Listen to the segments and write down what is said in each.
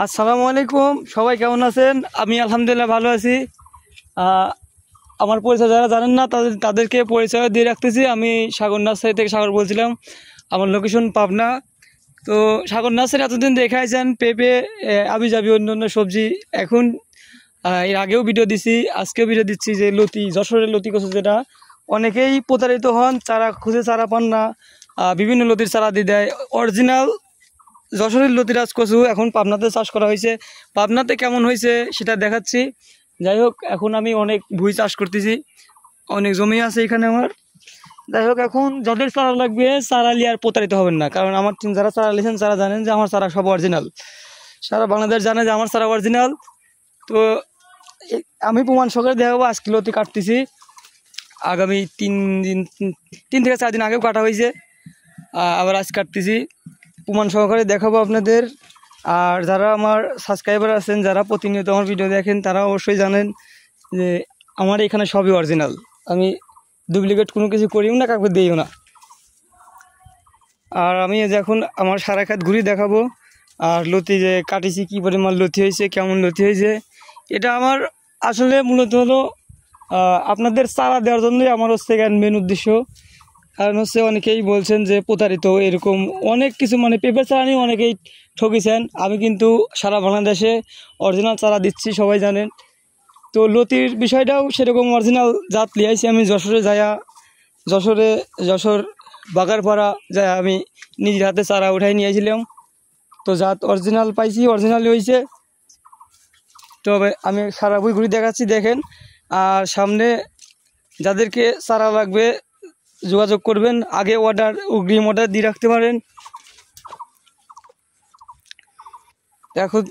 আসসালামু আলাইকুম, সবাই কেমন আছেন? আমি আলহামদুলিল্লাহ ভালো আছি। আমার পরিচয় যারা জানেন না তাদেরকে পরিচয় দিয়ে রাখতেছি। আমি সাগর নার্সারি থেকে সাগর বলছিলাম। আমার লোকেশন পাবনা। তো সাগর নার্সারি এতদিন দেখাইছেন পেঁপে, আবিজাবি অন্য অন্য সবজি। এখন এর আগেও ভিডিও দিছি, আজকেও ভিডিও দিচ্ছি যে লতি, যশোরের লতি কচু, যেটা অনেকেই প্রতারিত হন, চারা খুঁজে চারা পান না, বিভিন্ন লতির চারা দিয়ে দেয়। অরিজিনাল যশোরের লতিরাজ কচু এখন পাবনাতে চাষ করা হয়েছে। পাবনাতে কেমন হয়েছে সেটা দেখাচ্ছি। যাই হোক, এখন আমি অনেক ভুঁই চাষ করতেছি, অনেক জমি আছে এখানে আমার। যাই হোক, এখন যাদের চারা লাগবে চারা নিয়ে আর প্রতারিত হবেন না, কারণ আমার যারা চারা নিয়েছেন তারা জানেন যে আমার চারা সব অরিজিনাল। সারা বাংলাদেশ জানে যে আমার চারা অরিজিনাল। তো আমি প্রমাণ সহকারে দেখাবো। আজকে লতি কাটতেছি, আগামী 3 থেকে 4 দিন আগেও কাটা হয়েছে, আবার আজ কাটতেছি। প্রমাণ সহকারে দেখাবো আপনাদের। আর যারা আমার সাবস্ক্রাইবার আছেন, যারা প্রতিনিয়ত আমার ভিডিও দেখেন, তারা অবশ্যই জানেন যে আমার এখানে সবই অরিজিনাল। আমি ডুপ্লিকেট কোনো কিছু করিও না, কাউকে দিইও না। আর আমি এখন আমার সারা খাত ঘুরি দেখাবো। আর লতি যে কাটিছি, কী পরিমাণ লতি হয়েছে, কেমন লতি হয়েছে, এটা আমার আসলে মূলত হলো আপনাদের চারা দেওয়ার জন্যই আমার হচ্ছে মেন উদ্দেশ্য। কারণ হচ্ছে অনেকেই বলছেন যে প্রতারিত, এরকম অনেক কিছু, মানে পেঁপের চারা নিয়ে অনেকেই ঠকিছেন। আমি কিন্তু সারা বাংলাদেশে অরিজিনাল চারা দিচ্ছি, সবাই জানেন। তো লতির বিষয়টাও সেরকম অরিজিনাল জাত লিয়াইছি আমি। যশোর বাগারপাড়া যায় আমি নিজের হাতে চারা উঠাই নিয়েছিলাম। তো জাত অরিজিনাল পাইছি, অরিজিনালই হয়েছে। তবে আমি সারা বই ঘুরে দেখাচ্ছি, দেখেন। আর সামনে যাদেরকে চারা লাগবে যোগাযোগ করবেন, আগে অগ্রিম অর্ডার দিয়ে রাখতে পারেন। এখন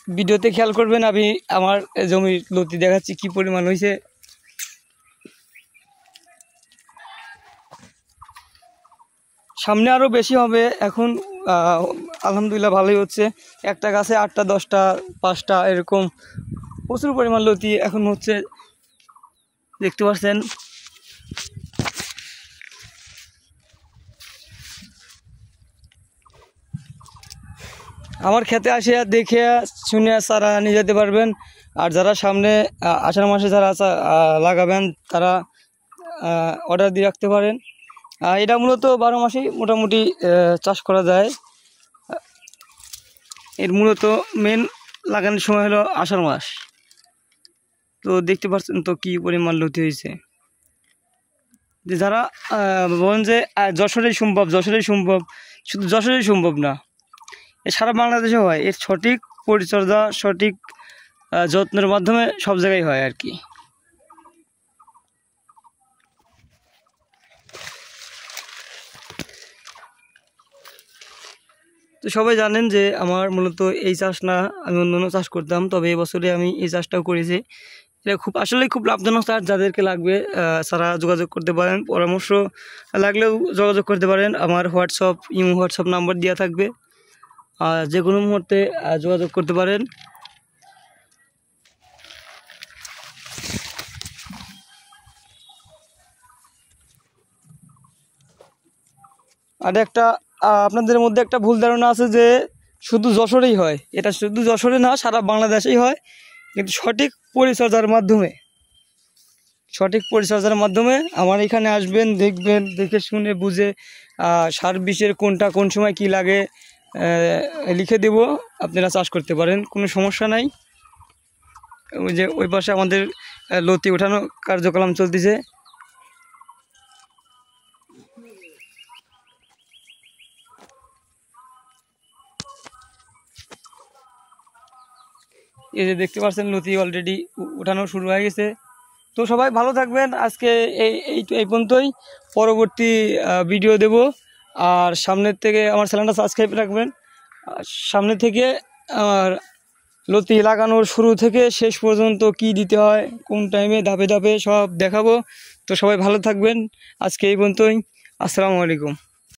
ভিডিওতে খেয়াল করবেন, আমি আমার জমির লতি দেখাচ্ছি কি পরিমাণ হয়েছে। সামনে আরও বেশি হবে। এখন আলহামদুলিল্লাহ ভালোই হচ্ছে। একটা গাছে 8টা 10টা 5টা এরকম প্রচুর পরিমাণ লতি এখন হচ্ছে, দেখতে পাচ্ছেন। আমার খেতে আসে দেখে শুনে চারা নিয়ে যেতে পারবেন। আর যারা সামনে আষাঢ় মাসে যারা লাগাবেন, তারা অর্ডার দিয়ে রাখতে পারেন। এটা মূলত 12 মাসেই মোটামুটি চাষ করা যায়। এর মূলত মেন লাগানোর সময় হলো আষাঢ় মাস। তো দেখতে পাচ্ছেন তো কি পরিমাণ লতি হয়েছে। যে যারা বলেন যে যশোরেই সম্ভব, শুধু যশোরেই সম্ভব না, এ সারা বাংলাদেশে হয়। এর সঠিক পরিচর্যা, সঠিক যত্নের মাধ্যমে সব জায়গায় হয় আর কি। তো সবাই জানেন যে আমার মূলত এই চাষ না, আমি অন্য অন্য চাষ করতাম, তবে এবছরে আমি এই চাষটাও করেছি। এটা খুব লাভজনক চাষ। যাদেরকে লাগবে তারা যোগাযোগ করতে পারেন, পরামর্শ লাগলেও যোগাযোগ করতে পারেন। আমার হোয়াটসঅ্যাপ নাম্বার দেওয়া থাকবে, যে কোনো মুহূর্তে যোগাযোগ করতে পারেন। আর একটা আপনাদের মধ্যে একটা ভুল ধারণা আছে যে শুধু যশোরেই হয়। এটা শুধু যশোরে না, সারা বাংলাদেশেই হয়। কিন্তু সঠিক পরিচর্যার মাধ্যমে আমার এখানে আসবেন, দেখবেন, দেখে শুনে বুঝে সার বিষের কোনটা কোন সময় কি লাগে লিখে দেব, আপনারা চাষ করতে পারেন, কোনো সমস্যা নাই। ওই যে ওই পাশে আমাদের লতি ওঠানো কার্যক্রম চলতেছে। এই যে দেখতে পাচ্ছেন লতি অলরেডি উঠানো শুরু হয়ে গেছে। তো সবাই ভালো থাকবেন। আজকে এই পর্যন্তই। পরবর্তী ভিডিও দেব। আর সামনের থেকে আমার চ্যানেলটা সাবস্ক্রাইব রাখবেন। সামনে থেকে আমার লতি লাগানোর শুরু থেকে শেষ পর্যন্ত কি দিতে হয়, কোন টাইমে ধাপে ধাপে সব দেখাবো। তো সবাই ভালো থাকবেন। আজকে এই পর্যন্তই। আসসালামু আলাইকুম।